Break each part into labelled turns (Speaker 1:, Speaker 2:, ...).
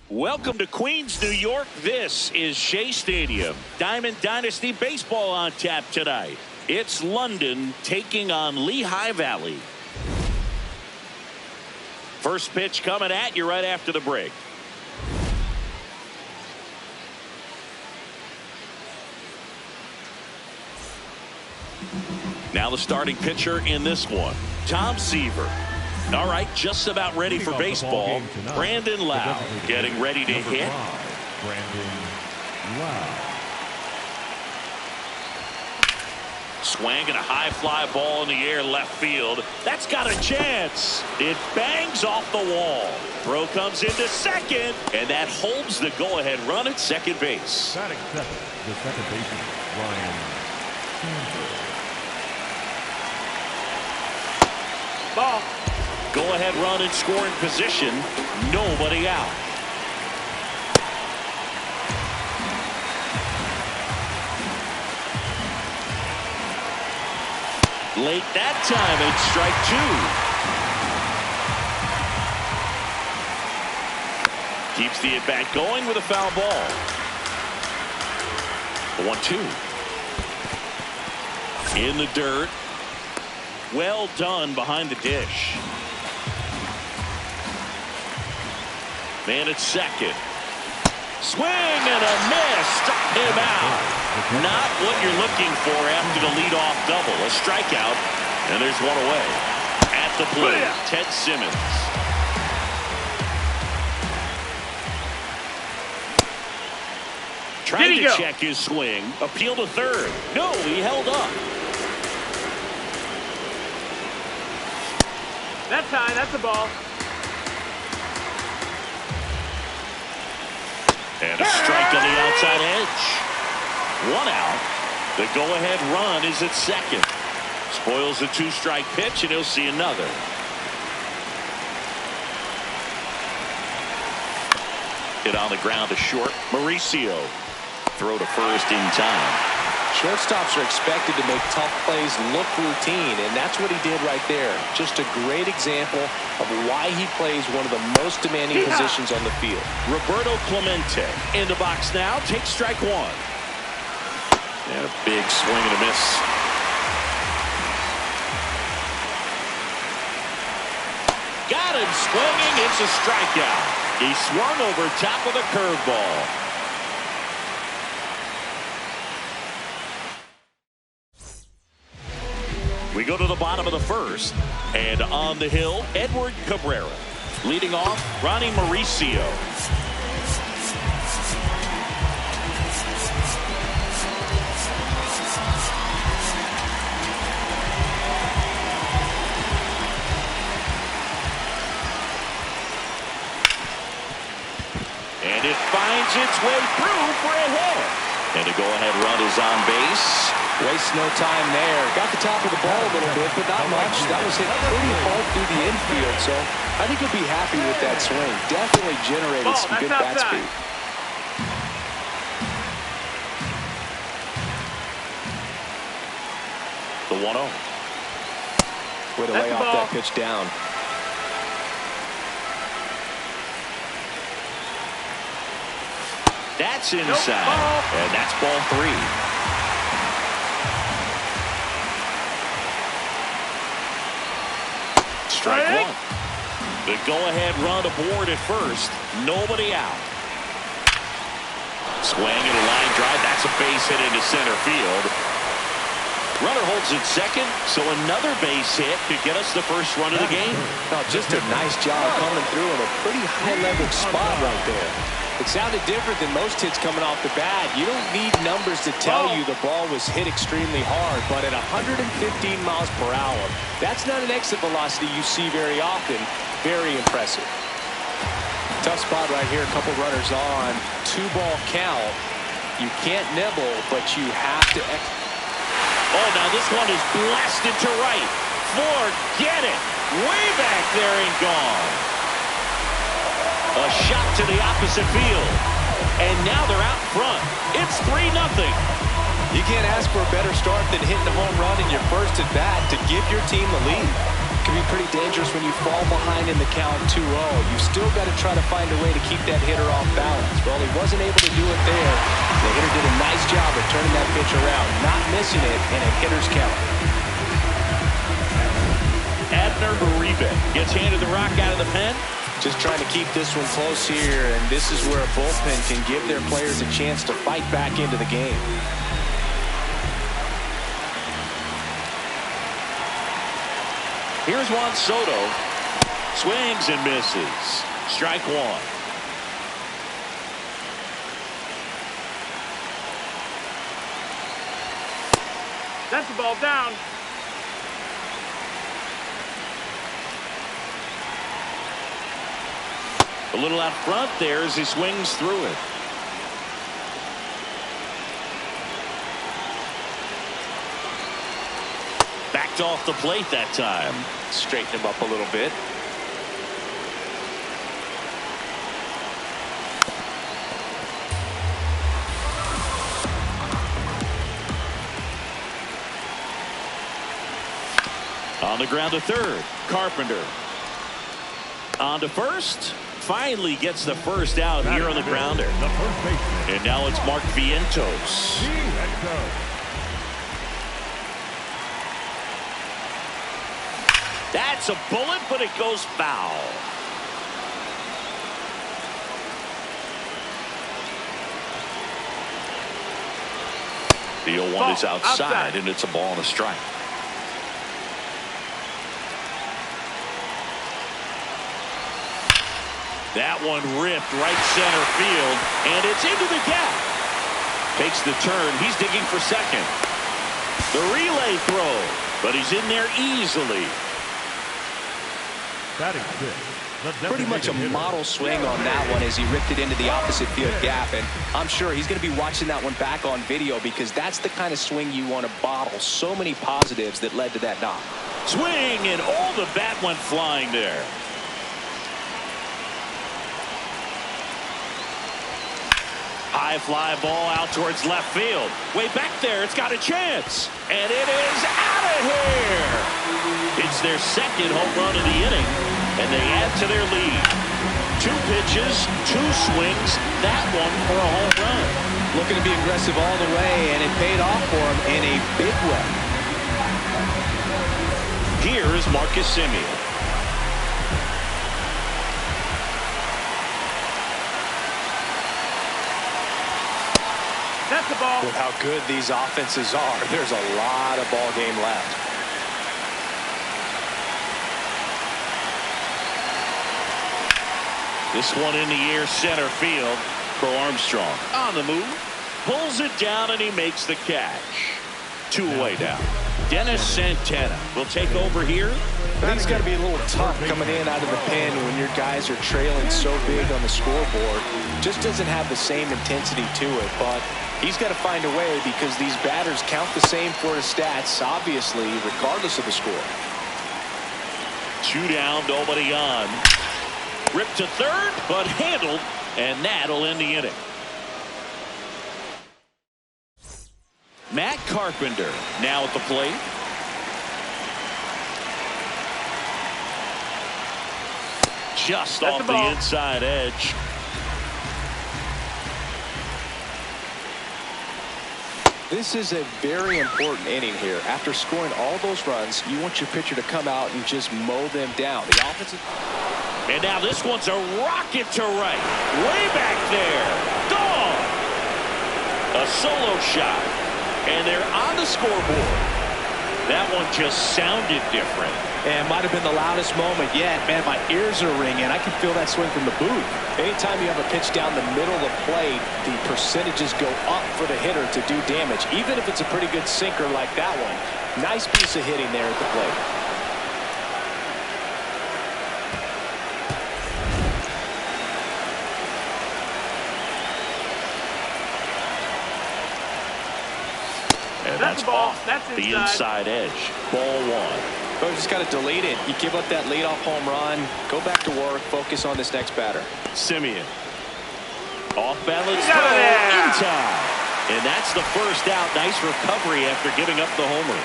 Speaker 1: Welcome to Queens, New York. This is Shea Stadium. Diamond Dynasty Baseball on tap tonight. It's London taking on Lehigh Valley. First pitch coming at you right after the break. Now the starting pitcher in this one, Tom Seaver. All right, just about ready for baseball. Brandon Lau getting ready to hit.
Speaker 2: Brandon Lau.
Speaker 1: Swinging a high fly ball in the air left field. That's got a chance. It bangs off the wall. Throw comes into second, and that holds the go-ahead run at second base.
Speaker 2: Batting second, the second baseman, Ryan Sandberg.
Speaker 1: Ball. Go-ahead run in scoring position. Nobody out. Late that time, it's strike two. Keeps the at-bat going with a foul ball. 1-2. In the dirt. Well done behind the dish. Man at second. Swing and a miss. Struck him out. Not what you're looking for after the leadoff double. A strikeout, and there's one away. At the plate, Ted Simmons. Trying to check his swing. Appeal to third. No, he held up.
Speaker 3: That's high. That's a ball.
Speaker 1: And a strike on the outside edge. One out. The go-ahead run is at second. Spoils the two-strike pitch, and he'll see another. Hit on the ground to short. Mauricio. Throw to first in time.
Speaker 4: Shortstops are expected to make tough plays look routine, and that's what he did right there. Just a great example of why he plays one of the most demanding positions on the field.
Speaker 1: Roberto Clemente in the box now. Takes strike one. And a big swing and a miss. Got him swinging. It's a strikeout. He swung over top of the curveball. We go to the bottom of the first, and on the hill, Edward Cabrera. Leading off, Ronnie Mauricio. And it finds its way through for a hit. And the go-ahead run is on base.
Speaker 4: Waste no time there. Got the top of the ball a little bit, but not much. That was hit pretty hard through the infield, so I think he'll be happy with that swing. Definitely generated some good bat speed.
Speaker 1: The 1-0.
Speaker 4: Way to lay off that pitch down.
Speaker 1: That's inside, and that's ball three. Strike one. The go-ahead run aboard at first. Nobody out. Swing and a line drive. That's a base hit into center field. Runner holds at second, so another base hit could get us the first run of the game.
Speaker 4: No, just a nice job coming through in a pretty high-level spot right there. It sounded different than most hits coming off the bat. You don't need numbers to tell you the ball was hit extremely hard, but at 115 miles per hour, that's not an exit velocity you see very often. Very impressive. Tough spot right here. A couple runners on. 2-ball count. You can't nibble, but you have to.
Speaker 1: Oh, now this one is blasted to right. Forget it. Way back there and gone. A shot to the opposite field. And now they're out front. It's 3-0.
Speaker 4: You can't ask for a better start than hitting a home run in your first at bat to give your team the lead. can be pretty dangerous when you fall behind in the count 2-0. You've still got to try to find a way to keep that hitter off balance. Well, he wasn't able to do it there. The hitter did a nice job of turning that pitch around, not missing it, and a hitter's count.
Speaker 1: Abner Uribe gets handed the rock out of the pen.
Speaker 4: Just trying to keep this one close here, and this is where a bullpen can give their players a chance to fight back into the game.
Speaker 1: Here's Juan Soto. Swings and misses. Strike one.
Speaker 3: That's the ball down.
Speaker 1: A little out front there as he swings through it. Backed off the plate that time.
Speaker 4: Straighten him up a little bit.
Speaker 1: On the ground to third. Carpenter. On to first. Finally gets the first out here on the grounder.
Speaker 2: The first baseman.
Speaker 1: And now it's Mark Vientos. That's a bullet, but it goes foul. The 0-1 is outside, and it's a ball and a strike. That one ripped right center field, and it's into the gap. Takes the turn. He's digging for second. The relay throw, but he's in there easily.
Speaker 2: Batting fifth.
Speaker 4: Pretty much a model swing on that one as he ripped it into the opposite field gap, and I'm sure he's going to be watching that one back on video because that's the kind of swing you want to bottle. So many positives that led to that knock.
Speaker 1: Swing, and all the bat went flying there. High fly ball out towards left field. Way back there, it's got a chance. And it is out of here. It's their second home run of the inning, and they add to their lead. 2 pitches, 2 swings, that one for a home run.
Speaker 4: Looking to be aggressive all the way, and it paid off for him in a big way.
Speaker 1: Here is Marcus Semien.
Speaker 3: That's the ball.
Speaker 4: With how good these offenses are, there's a lot of ball game left.
Speaker 1: This one in the air center field. Crow Armstrong on the move. Pulls it down and he makes the catch. 2 away now. Dennis Santana will take over here.
Speaker 4: But he's got to be a little tough coming in out of the pen when your guys are trailing so big on the scoreboard. Just doesn't have the same intensity to it, but he's got to find a way because these batters count the same for his stats, obviously, regardless of the score.
Speaker 1: 2 down, nobody on. Ripped to third, but handled, and that'll end the inning. Matt Carpenter now at the plate. Just off the inside edge.
Speaker 4: This is a very important inning here. After scoring all those runs, you want your pitcher to come out and just mow them down. The offensive.
Speaker 1: And now this one's a rocket to right. Way back there. Gone. A solo shot. And they're on the scoreboard. That one just sounded different.
Speaker 4: And might have been the loudest moment yet. Man, my ears are ringing. I can feel that swing from the booth. Anytime you have a pitch down the middle of the plate, the percentages go up for the hitter to do damage, even if it's a pretty good sinker like that one. Nice piece of hitting there at the plate.
Speaker 1: And that's off the inside edge. Ball 1.
Speaker 4: But just got to delete it. You give up that leadoff home run. Go back to work. Focus on this next batter.
Speaker 1: Semien. Off balance throw in time. And that's the first out. Nice recovery after giving up the homer.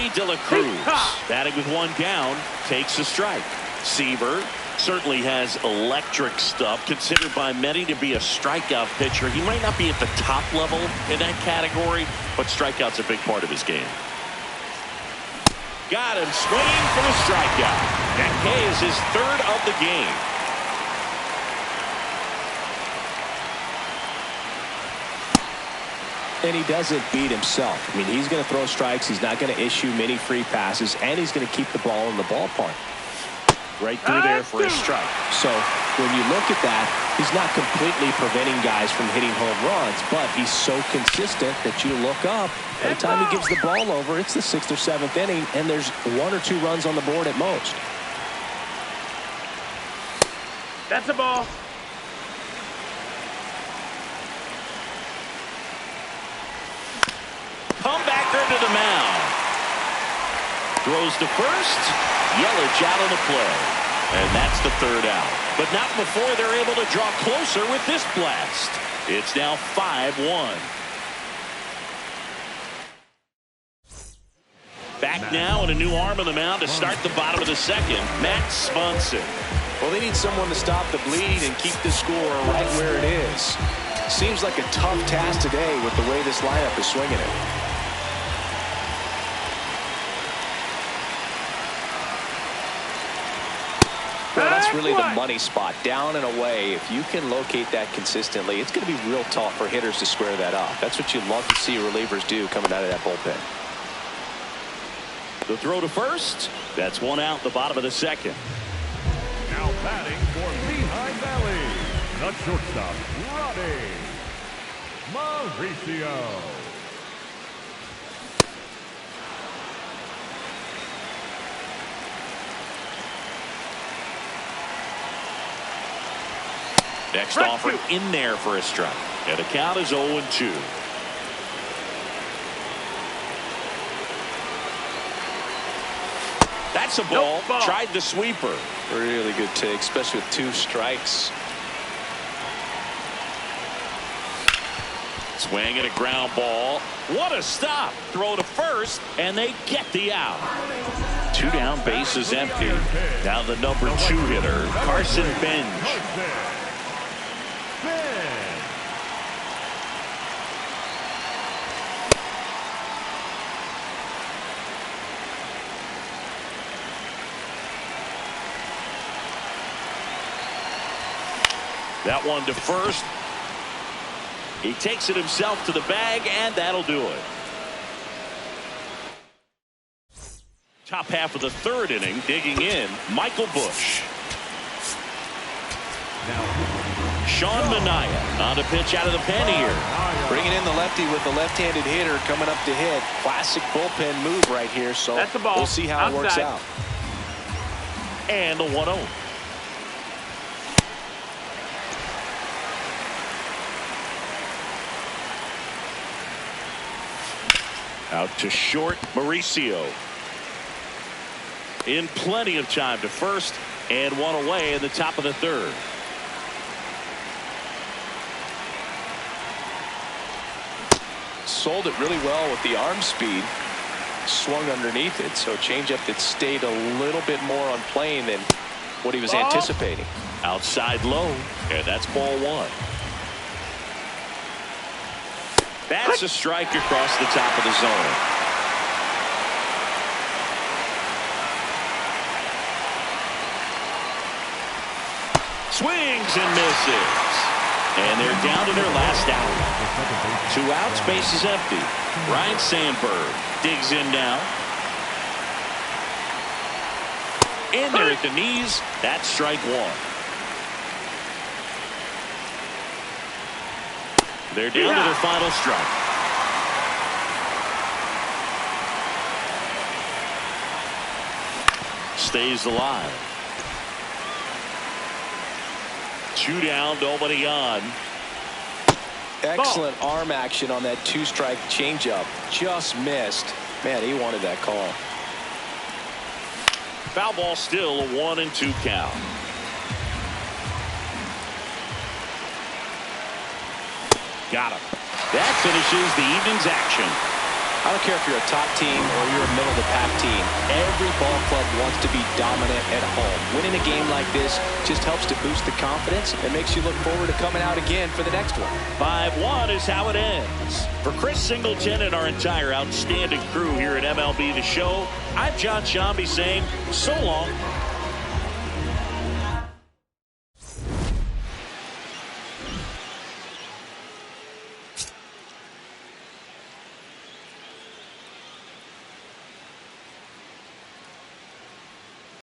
Speaker 1: Ellie De La Cruz, batting with one down, takes a strike. Seaver certainly has electric stuff, considered by many to be a strikeout pitcher. He might not be at the top level in that category, but strikeout's a big part of his game. Got him swinging for the strikeout. That K is his third of the game.
Speaker 4: And he doesn't beat himself. I mean, he's going to throw strikes. He's not going to issue many free passes, and he's going to keep the ball in the ballpark.
Speaker 1: Right through there for a strike.
Speaker 4: So when you look at that, he's not completely preventing guys from hitting home runs, but he's so consistent that you look up. By the time he gives the ball over, it's the 6th or 7th inning, and there's 1 or 2 runs on the board at most.
Speaker 3: That's a ball.
Speaker 1: Comebacker to the mound. Throws to first. Yelich out on the play. And that's the 3rd out. But not before they're able to draw closer with this blast. It's now 5-1. Back now and a new arm on the mound to start the bottom of the 2nd. Matt Swanson.
Speaker 4: Well, they need someone to stop the bleed and keep the score right where it is. Seems like a tough task today with the way this lineup is swinging it. Well, that's really the money spot, down and away. If you can locate that consistently, it's going to be real tough for hitters to square that up. That's what you love to see relievers do coming out of that bullpen.
Speaker 1: The throw to first. That's 1 out, the bottom of the 2nd.
Speaker 2: Now batting for Lehigh Valley, the shortstop, Roddy Mauricio.
Speaker 1: Next offer in there for a strike. And the count is 0-2. That's a ball. Tried the sweeper.
Speaker 4: Really good take, especially with 2 strikes.
Speaker 1: Swing and a ground ball. What a stop. Throw to first, and they get the out. 2 down, bases empty. Now the number 2 hitter, Carson Bench. That one to first. He takes it himself to the bag, and that'll do it. Top half of the 3rd inning, digging in, Michael Busch. Sean Manaea on the pitch out of the pen here.
Speaker 4: Bringing in the lefty with the left-handed hitter coming up to hit. Classic bullpen move right here, so
Speaker 3: that's the ball.
Speaker 4: We'll see how it works out.
Speaker 1: And the 1-0. Out to short, Mauricio. In plenty of time to first, and 1 away in the top of the 3rd.
Speaker 4: Sold it really well with the arm speed. Swung underneath it, so changeup that stayed a little bit more on plane than what he was anticipating.
Speaker 1: Outside low, and that's ball 1. That's a strike across the top of the zone. Swings and misses. And they're down to their last out. 2 outs, base is empty. Ryan Sandberg digs in now. In there at the knees. That's strike 1. They're down to their final strike. Stays alive. 2 down, nobody on.
Speaker 4: Excellent arm action on that 2-strike changeup. Just missed. Man, he wanted that call.
Speaker 1: Foul ball still, a 1-2 count. Got him. That finishes the evening's action.
Speaker 4: I don't care if you're a top team or you're a middle-of-the-pack team. Every ball club wants to be dominant at home. Winning a game like this just helps to boost the confidence and makes you look forward to coming out again for the next one.
Speaker 1: 5-1 is how it ends. For Chris Singleton and our entire outstanding crew here at MLB The Show, I'm John Shambi saying so long